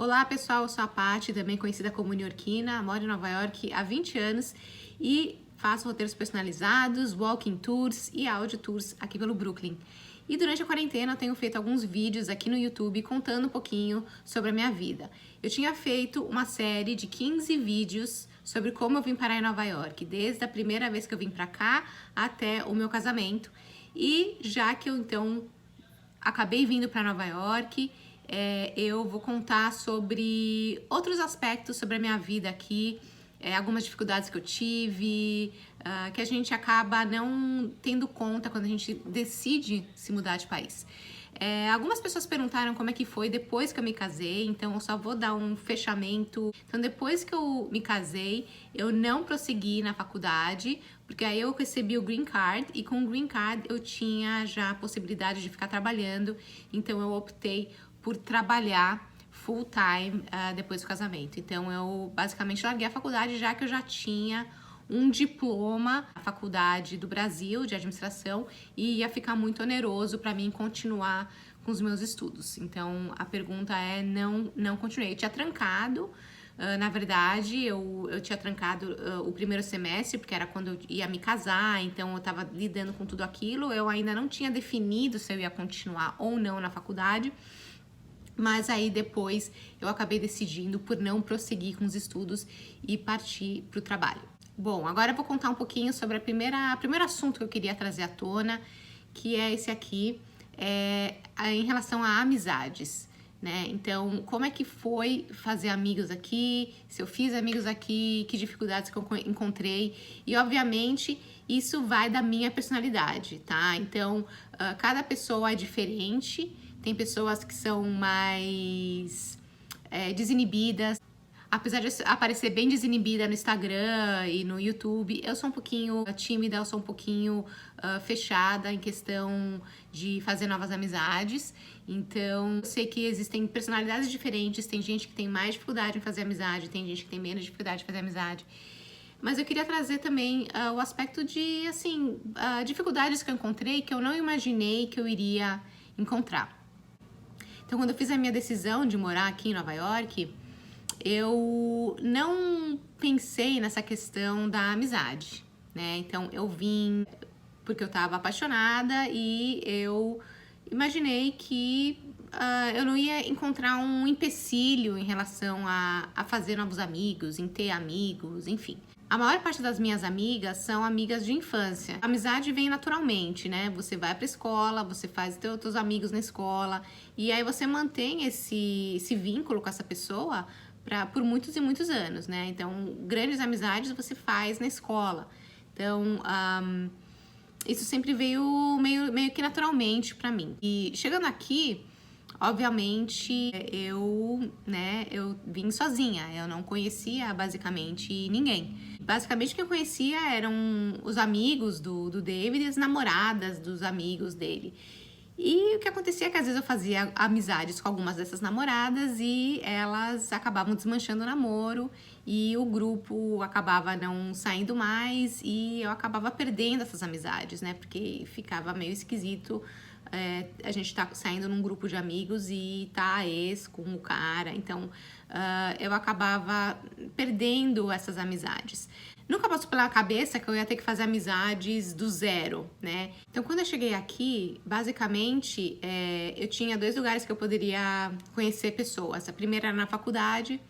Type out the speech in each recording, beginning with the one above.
Olá pessoal, eu sou a Paty, também conhecida como newyorkina, moro em Nova York há 20 anos e faço roteiros personalizados, walking tours e audio tours aqui pelo Brooklyn. E durante a quarentena eu tenho feito alguns vídeos aqui no YouTube contando um pouquinho sobre a minha vida. Eu tinha feito uma série de 15 vídeos sobre como eu vim parar em Nova York, desde a primeira vez que eu vim pra cá até o meu casamento. E já que eu então acabei vindo para Nova York, eu vou contar sobre outros aspectos sobre a minha vida aqui, algumas dificuldades que eu tive, que a gente acaba não tendo conta quando a gente decide se mudar de país. Algumas pessoas perguntaram como é que foi depois que eu me casei, então eu só vou dar um fechamento. Então, depois que eu me casei, eu não prossegui na faculdade, porque aí eu recebi o Green Card, e com o Green Card eu tinha já a possibilidade de ficar trabalhando, então eu optei por trabalhar full time depois do casamento. Então eu basicamente larguei a faculdade, já que eu já tinha um diploma na faculdade do Brasil de administração e ia ficar muito oneroso para mim continuar com os meus estudos. Então a pergunta é não continuei. Eu tinha trancado, na verdade eu tinha trancado o primeiro semestre, porque era quando eu ia me casar, então eu estava lidando com tudo aquilo. Eu ainda não tinha definido se eu ia continuar ou não na faculdade. Mas aí depois eu acabei decidindo por não prosseguir com os estudos e partir para o trabalho. Bom, agora eu vou contar um pouquinho sobre o primeiro assunto que eu queria trazer à tona, que é esse aqui, em relação a amizades, né? Então, como é que foi fazer amigos aqui, se eu fiz amigos aqui, que dificuldades que eu encontrei, e obviamente isso vai da minha personalidade, tá? Então, cada pessoa é diferente. Tem pessoas que são mais desinibidas. Apesar de aparecer bem desinibida no Instagram e no YouTube, eu sou um pouquinho tímida, eu sou um pouquinho fechada em questão de fazer novas amizades. Então, eu sei que existem personalidades diferentes, tem gente que tem mais dificuldade em fazer amizade, tem gente que tem menos dificuldade de fazer amizade. Mas eu queria trazer também o aspecto de, assim, dificuldades que eu encontrei que eu não imaginei que eu iria encontrar. Então, quando eu fiz a minha decisão de morar aqui em Nova York, eu não pensei nessa questão da amizade, né? Então, eu vim porque eu estava apaixonada e eu imaginei que eu não ia encontrar um empecilho em relação a fazer novos amigos, em ter amigos, enfim. A maior parte das minhas amigas são amigas de infância. A amizade vem naturalmente, né? Você vai pra escola, você faz teus amigos na escola e aí você mantém esse vínculo com essa pessoa por muitos e muitos anos, né? Então, grandes amizades você faz na escola. Então, isso sempre veio meio que naturalmente pra mim. E chegando aqui, obviamente, eu vim sozinha, eu não conhecia basicamente ninguém. Basicamente, quem eu conhecia eram os amigos do David e as namoradas dos amigos dele. E o que acontecia é que às vezes eu fazia amizades com algumas dessas namoradas e elas acabavam desmanchando o namoro e o grupo acabava não saindo mais e eu acabava perdendo essas amizades, né? Porque ficava meio esquisito. A gente tá saindo num grupo de amigos e tá a ex com o cara, então eu acabava perdendo essas amizades. Nunca passou pela cabeça que eu ia ter que fazer amizades do zero, né? Então, quando eu cheguei aqui, basicamente, eu tinha 2 lugares que eu poderia conhecer pessoas. A primeira era na faculdade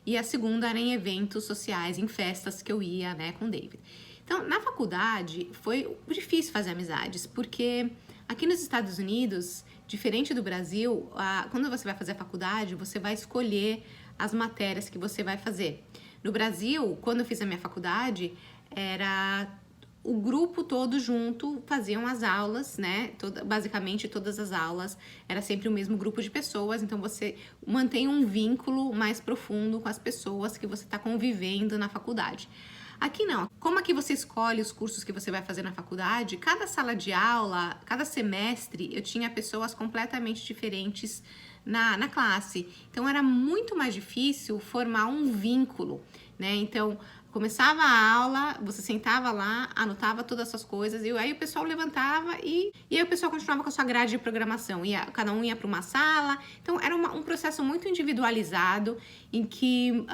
e a segunda era em eventos sociais, em festas que eu ia, né, com o David. Então, na faculdade, foi difícil fazer amizades, porque aqui nos Estados Unidos, diferente do Brasil, quando você vai fazer a faculdade, você vai escolher as matérias que você vai fazer. No Brasil, quando eu fiz a minha faculdade, era o grupo todo junto, faziam as aulas, né? Basicamente, todas as aulas era sempre o mesmo grupo de pessoas, então você mantém um vínculo mais profundo com as pessoas que você está convivendo na faculdade. Aqui não. Como aqui você escolhe os cursos que você vai fazer na faculdade, cada sala de aula, cada semestre, eu tinha pessoas completamente diferentes na classe. Então, era muito mais difícil formar um vínculo, né? Então, Começava a aula, você sentava lá, anotava todas as suas coisas, e aí o pessoal levantava e aí o pessoal continuava com a sua grade de programação. Cada um ia para uma sala. Então, era um processo muito individualizado, em que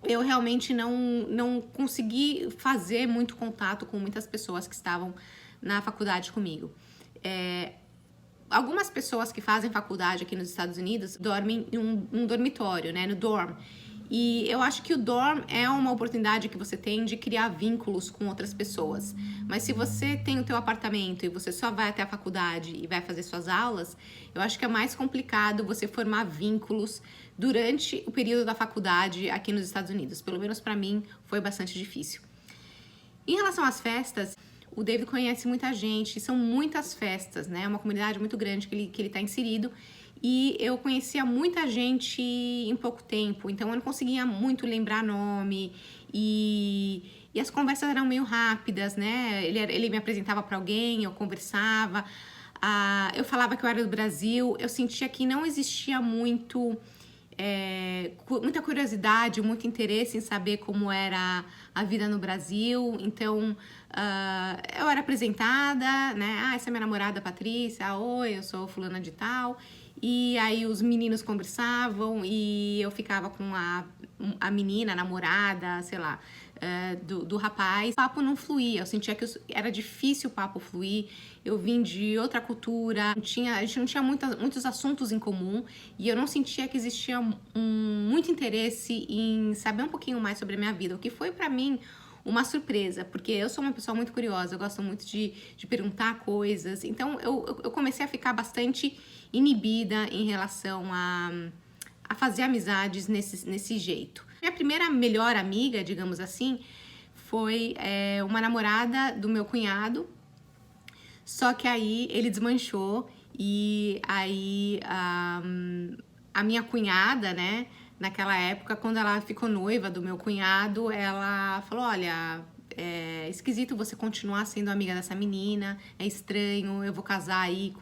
eu realmente não consegui fazer muito contato com muitas pessoas que estavam na faculdade comigo. Algumas pessoas que fazem faculdade aqui nos Estados Unidos dormem em um dormitório, né, no dorm. E eu acho que o dorm é uma oportunidade que você tem de criar vínculos com outras pessoas. Mas se você tem o teu apartamento e você só vai até a faculdade e vai fazer suas aulas, eu acho que é mais complicado você formar vínculos durante o período da faculdade aqui nos Estados Unidos. Pelo menos para mim foi bastante difícil. Em relação às festas, o David conhece muita gente, são muitas festas, né? É uma comunidade muito grande que ele está inserido. E eu conhecia muita gente em pouco tempo, então eu não conseguia muito lembrar nome, e as conversas eram meio rápidas, né? Ele me apresentava para alguém, eu conversava, eu falava que eu era do Brasil, eu sentia que não existia muita curiosidade, muito interesse em saber como era a vida no Brasil. Então eu era apresentada, né? Essa é minha namorada Patrícia, oi, eu sou fulana de tal. E aí os meninos conversavam e eu ficava com a menina, a namorada, sei lá, do rapaz. O papo não fluía, eu sentia que era difícil o papo fluir. Eu vim de outra cultura, a gente não tinha muitos assuntos em comum, e eu não sentia que existia muito interesse em saber um pouquinho mais sobre a minha vida, o que foi pra mim uma surpresa, porque eu sou uma pessoa muito curiosa, eu gosto muito de perguntar coisas. Então eu comecei a ficar bastante inibida em relação a fazer amizades nesse jeito. Minha primeira melhor amiga, digamos assim, foi uma namorada do meu cunhado, só que aí ele desmanchou, e aí a minha cunhada, né, naquela época, quando ela ficou noiva do meu cunhado, ela falou, olha, é esquisito você continuar sendo amiga dessa menina, é estranho, eu vou casar aí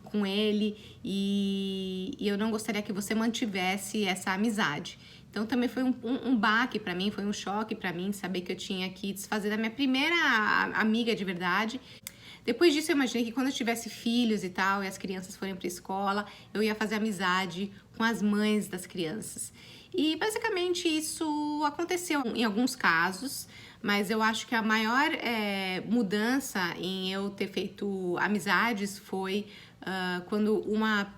com ele, e eu não gostaria que você mantivesse essa amizade. Então também foi um baque pra mim, foi um choque pra mim saber que eu tinha que desfazer da minha primeira amiga de verdade. Depois disso eu imaginei que quando eu tivesse filhos e tal, e as crianças forem pra escola, eu ia fazer amizade com as mães das crianças. E basicamente isso aconteceu em alguns casos, mas eu acho que a maior mudança em eu ter feito amizades foi quando uma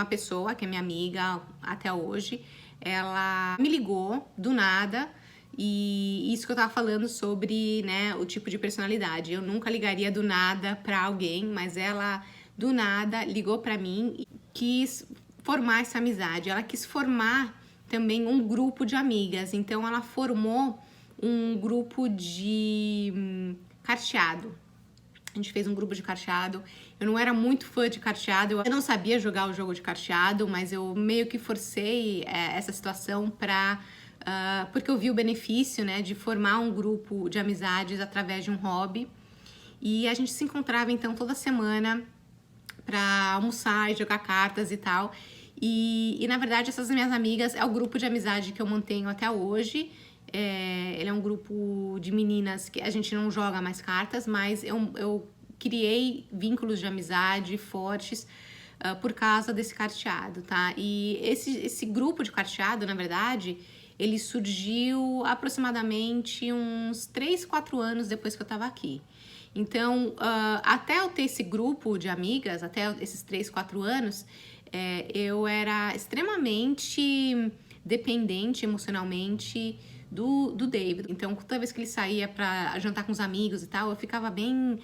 pessoa, que é minha amiga até hoje, ela me ligou do nada. E isso que eu tava falando sobre, né, o tipo de personalidade. Eu nunca ligaria do nada pra alguém, mas ela do nada ligou pra mim e quis formar essa amizade. Ela quis formar também um grupo de amigas. Então ela formou um grupo de carteado. A gente fez um grupo de carteado. Eu não era muito fã de carteado, eu não sabia jogar o jogo de carteado, mas eu meio que forcei essa situação porque eu vi o benefício, né, de formar um grupo de amizades através de um hobby. E a gente se encontrava então toda semana para almoçar e jogar cartas e tal. E na verdade essas minhas amigas é o grupo de amizade que eu mantenho até hoje. Ele é um grupo de meninas que a gente não joga mais cartas, mas eu criei vínculos de amizade fortes por causa desse carteado, tá? E esse grupo de carteado, na verdade, ele surgiu aproximadamente uns 3, 4 anos depois que eu tava aqui. Então, até eu ter esse grupo de amigas, até esses 3, 4 anos, eu era extremamente dependente emocionalmente do David. Então, toda vez que ele saía pra jantar com os amigos e tal, eu ficava bem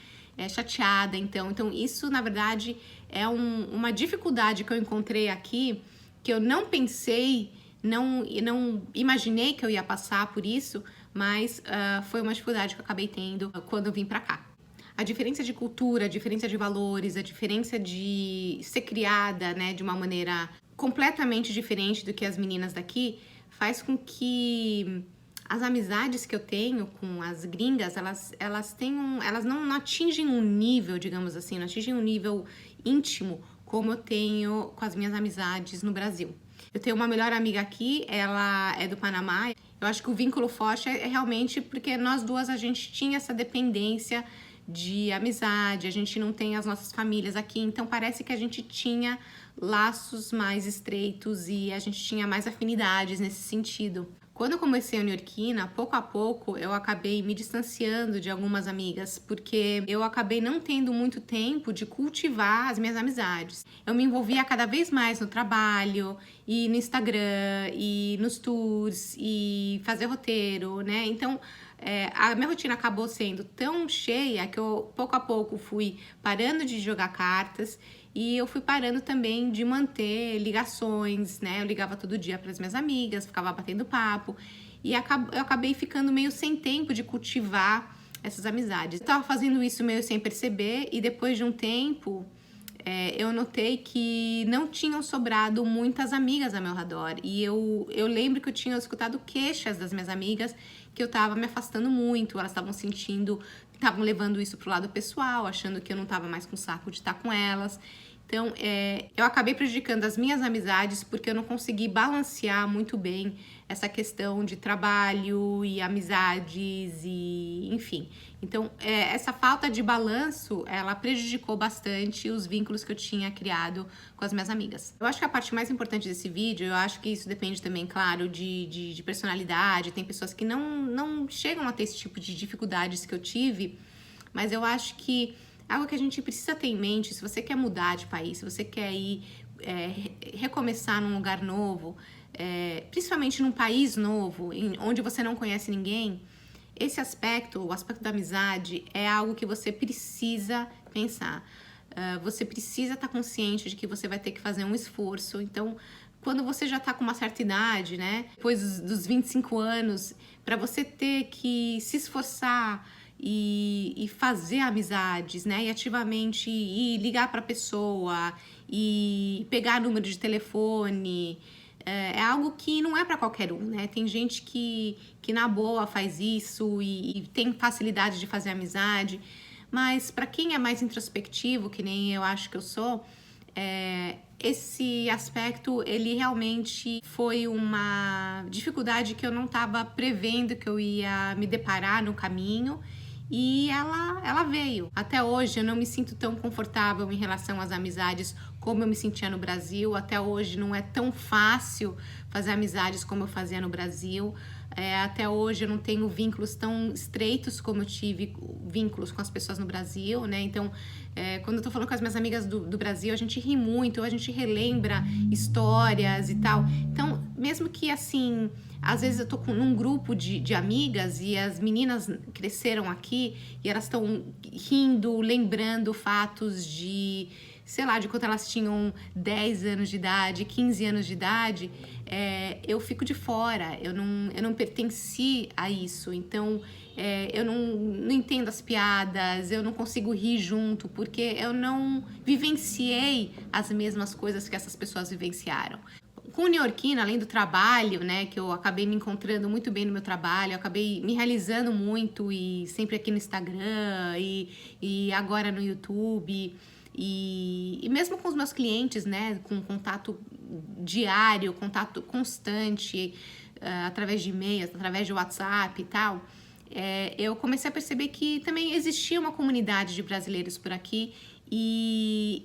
chateada. Então isso, na verdade, é uma dificuldade que eu encontrei aqui, que eu não pensei, não imaginei que eu ia passar por isso, mas foi uma dificuldade que eu acabei tendo quando eu vim pra cá. A diferença de cultura, a diferença de valores, a diferença de ser criada, né, de uma maneira completamente diferente do que as meninas daqui, faz com que as amizades que eu tenho com as gringas, elas não atingem um nível, digamos assim, não atingem um nível íntimo como eu tenho com as minhas amizades no Brasil. Eu tenho uma melhor amiga aqui, ela é do Panamá, Eu acho que o vínculo forte é realmente porque nós duas, a gente tinha essa dependência de amizade, a gente não tem as nossas famílias aqui, então parece que a gente tinha laços mais estreitos e a gente tinha mais afinidades nesse sentido. Quando eu comecei a Nhoirquina, pouco a pouco eu acabei me distanciando de algumas amigas, porque eu acabei não tendo muito tempo de cultivar as minhas amizades. Eu me envolvia cada vez mais no trabalho, e no Instagram, e nos tours, e fazer roteiro, né? Então, a minha rotina acabou sendo tão cheia que eu, pouco a pouco, fui parando de jogar cartas e eu fui parando também de manter ligações, né? Eu ligava todo dia para as minhas amigas, ficava batendo papo e eu acabei ficando meio sem tempo de cultivar essas amizades. Eu tava fazendo isso meio sem perceber e depois de um tempo eu notei que não tinham sobrado muitas amigas ao meu redor. E eu lembro que eu tinha escutado queixas das minhas amigas que eu tava me afastando muito, elas estavam estavam levando isso pro lado pessoal, achando que eu não tava mais com saco de estar com elas. Então, eu acabei prejudicando as minhas amizades porque eu não consegui balancear muito bem essa questão de trabalho e amizades e enfim. Então, essa falta de balanço, ela prejudicou bastante os vínculos que eu tinha criado com as minhas amigas. Eu acho que a parte mais importante desse vídeo, eu acho que isso depende também, claro, de personalidade. Tem pessoas que não chegam a ter esse tipo de dificuldades que eu tive, mas eu acho que algo que a gente precisa ter em mente, se você quer mudar de país, se você quer ir recomeçar num lugar novo, principalmente num país novo, onde você não conhece ninguém, esse aspecto, o aspecto da amizade, é algo que você precisa pensar. Você precisa estar consciente de que você vai ter que fazer um esforço. Então, quando você já está com uma certa idade, né, depois dos 25 anos, para você ter que se esforçar e fazer amizades, né? E ativamente ir ligar para a pessoa e pegar número de telefone. É algo que não é para qualquer um, né? Tem gente que na boa faz isso e tem facilidade de fazer amizade. Mas para quem é mais introspectivo, que nem eu acho que eu sou, esse aspecto, ele realmente foi uma dificuldade que eu não estava prevendo que eu ia me deparar no caminho. E ela veio. Até hoje eu não me sinto tão confortável em relação às amizades como eu me sentia no Brasil. Até hoje não é tão fácil fazer amizades como eu fazia no Brasil. Até hoje eu não tenho vínculos tão estreitos como eu tive vínculos com as pessoas no Brasil, né? Então, quando eu tô falando com as minhas amigas do Brasil, a gente ri muito, a gente relembra histórias e tal. Então, mesmo que assim, às vezes eu tô num grupo de amigas e as meninas cresceram aqui e elas estão rindo, lembrando fatos de, sei lá, de quando elas tinham 10 anos de idade, 15 anos de idade, eu fico de fora, eu não pertenci a isso, então eu não entendo as piadas, eu não consigo rir junto, porque eu não vivenciei as mesmas coisas que essas pessoas vivenciaram. Com o Nhoirquina, além do trabalho, né, que eu acabei me encontrando muito bem no meu trabalho, eu acabei me realizando muito e sempre aqui no Instagram e agora no YouTube e mesmo com os meus clientes, né, com contato diário, contato constante, através de e-mails, através de WhatsApp e tal, eu comecei a perceber que também existia uma comunidade de brasileiros por aqui e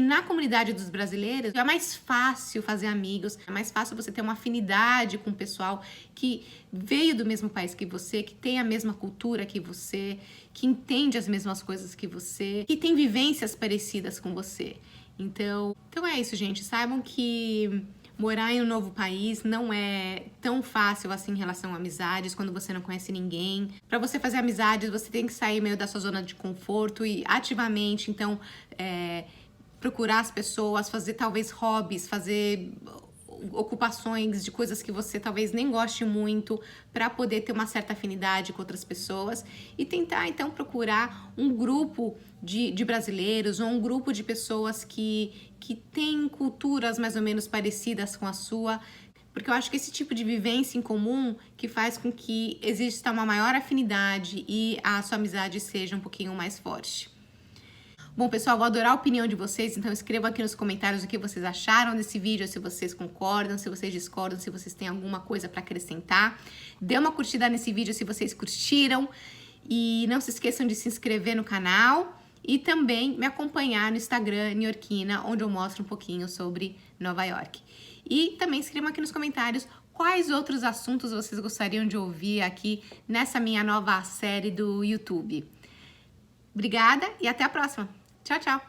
na comunidade dos brasileiros é mais fácil fazer amigos, é mais fácil você ter uma afinidade com o pessoal que veio do mesmo país que você, que tem a mesma cultura que você, que entende as mesmas coisas que você, que tem vivências parecidas com você. Então é isso, gente. Saibam que morar em um novo país não é tão fácil assim em relação a amizades, quando você não conhece ninguém. Para você fazer amizades, você tem que sair meio da sua zona de conforto e ativamente, então, procurar as pessoas, fazer talvez hobbies, fazer ocupações de coisas que você talvez nem goste muito para poder ter uma certa afinidade com outras pessoas e tentar então procurar um grupo de brasileiros ou um grupo de pessoas que têm culturas mais ou menos parecidas com a sua, porque eu acho que esse tipo de vivência em comum que faz com que exista uma maior afinidade e a sua amizade seja um pouquinho mais forte. Bom, pessoal, vou adorar a opinião de vocês, então escrevam aqui nos comentários o que vocês acharam desse vídeo, se vocês concordam, se vocês discordam, se vocês têm alguma coisa para acrescentar. Dê uma curtida nesse vídeo se vocês curtiram e não se esqueçam de se inscrever no canal e também me acompanhar no Instagram, Niorquina, onde eu mostro um pouquinho sobre Nova York. E também escrevam aqui nos comentários quais outros assuntos vocês gostariam de ouvir aqui nessa minha nova série do YouTube. Obrigada e até a próxima. Tchau, tchau!